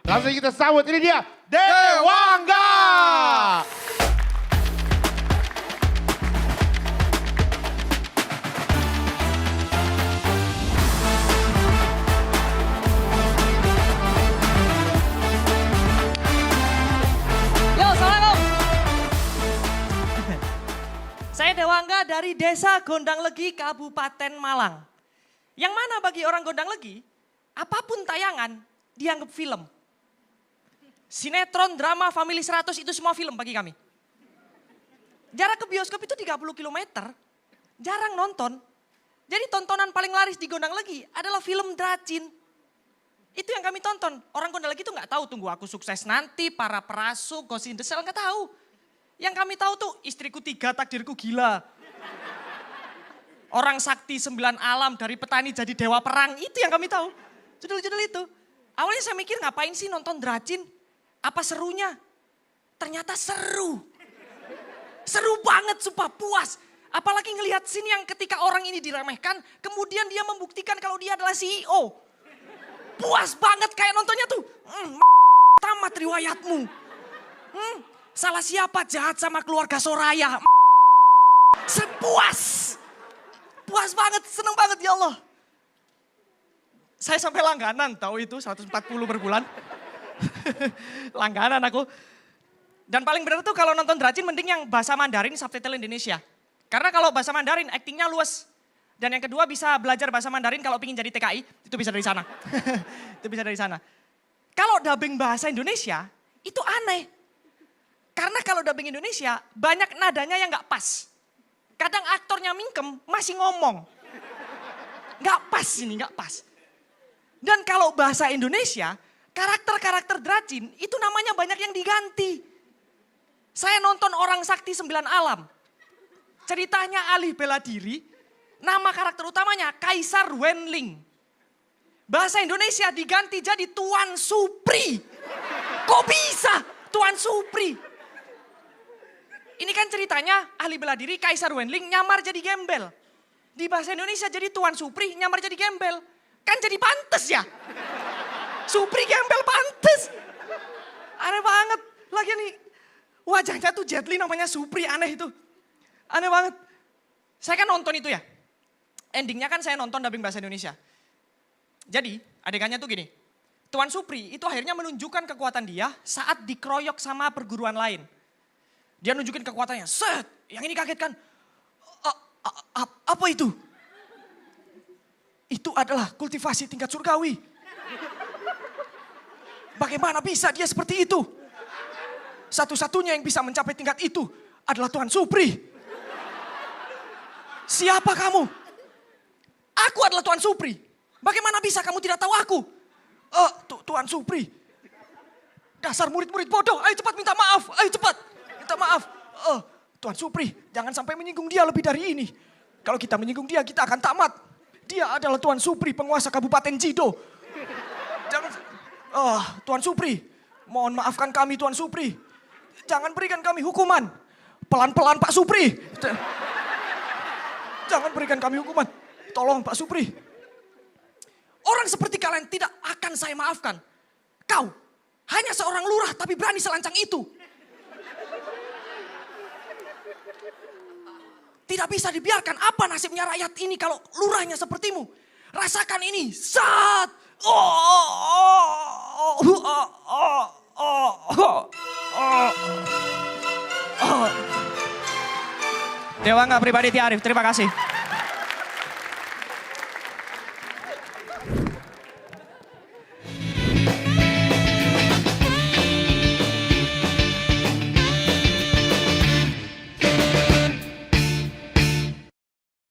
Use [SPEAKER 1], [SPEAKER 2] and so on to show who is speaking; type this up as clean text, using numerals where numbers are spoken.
[SPEAKER 1] Langsung kita sambut, ini dia Dewangga.
[SPEAKER 2] Yo, Assalamualaikum. Saya Dewangga dari Desa Gondanglegi, Kabupaten Malang. Yang mana bagi orang Gondanglegi, apapun tayangan dianggap film. Sinetron, drama, Family 100 itu semua film bagi kami. Jarak ke bioskop itu 30 km, jarang nonton. Jadi tontonan paling laris di Gondanglegi adalah film Dracin. Itu yang kami tonton. Orang Gondanglegi itu nggak tahu Tunggu Aku Sukses Nanti, Para Perasu, Ghost in the Shell, nggak tahu. Yang kami tahu tuh Istriku 3, Takdirku Gila. Orang Sakti 9 Alam, Dari Petani Jadi Dewa Perang, itu yang kami tahu. Judul-judul itu. Awalnya saya mikir ngapain sih nonton Dracin? Apa serunya? Ternyata seru. Seru banget, sumpah puas. Apalagi ngelihat scene yang ketika orang ini diremehkan, kemudian dia membuktikan kalau dia adalah CEO. Puas banget kayak nontonnya tuh. Tamat riwayatmu. Salah siapa jahat sama keluarga Soraya. Sepuas. Puas banget, seneng banget ya Allah. Saya sampai langganan tahu itu 140 per bulan. Langganan aku. Dan paling benar tuh kalau nonton Dracin mending yang bahasa Mandarin subtitle Indonesia. Karena kalau bahasa Mandarin aktingnya luas. Dan yang kedua bisa belajar bahasa Mandarin kalau ingin jadi TKI, itu bisa dari sana. Itu bisa dari sana. Kalau dubbing bahasa Indonesia, itu aneh. Karena kalau dubbing Indonesia, banyak nadanya yang gak pas. Kadang aktornya mingkem, masih ngomong. Gak pas ini, gak pas. Dan kalau bahasa Indonesia, karakter-karakter Dracin itu namanya banyak yang diganti. Saya nonton Orang Sakti 9 Alam. Ceritanya alih bela diri, nama karakter utamanya Kaisar Wenling. Bahasa Indonesia diganti jadi Tuan Supri. Kok bisa Tuan Supri? Ini kan ceritanya ahli bela diri Kaisar Wenling nyamar jadi gembel. Di bahasa Indonesia jadi Tuan Supri nyamar jadi gembel. Kan jadi pantes ya. Supri gembel pantes. Aneh banget. Lagi nih wajahnya tuh Jet Li namanya Supri, aneh itu. Aneh banget. Saya kan nonton itu ya. Endingnya kan saya nonton dubbing bahasa Indonesia. Jadi adegannya tuh gini. Tuan Supri itu akhirnya menunjukkan kekuatan dia saat dikeroyok sama perguruan lain. Dia nunjukin kekuatannya, set, yang ini kaget kan. Apa itu? Itu adalah kultivasi tingkat surgawi. Bagaimana bisa dia seperti itu? Satu-satunya yang bisa mencapai tingkat itu adalah Tuan Supri. Siapa kamu? Aku adalah Tuan Supri. Bagaimana bisa kamu tidak tahu aku? Tuan Supri. Dasar murid-murid bodoh, ayo cepat minta maaf, ayo cepat. Minta maaf. Tuan Supri, jangan sampai menyinggung dia lebih dari ini. Kalau kita menyinggung dia, kita akan tamat. Dia adalah Tuan Supri, penguasa Kabupaten Jido. Jangan, Tuan Supri, mohon maafkan kami Tuan Supri. Jangan berikan kami hukuman. Pelan-pelan Pak Supri. Jangan berikan kami hukuman. Tolong Pak Supri. Orang seperti kalian tidak akan saya maafkan. Kau hanya seorang lurah tapi berani selancang itu. Tidak bisa dibiarkan. Apa nasibnya rakyat ini kalau lurahnya sepertimu? Rasakan ini. Saat. Dewangga Pribadi Tiarif, terima kasih.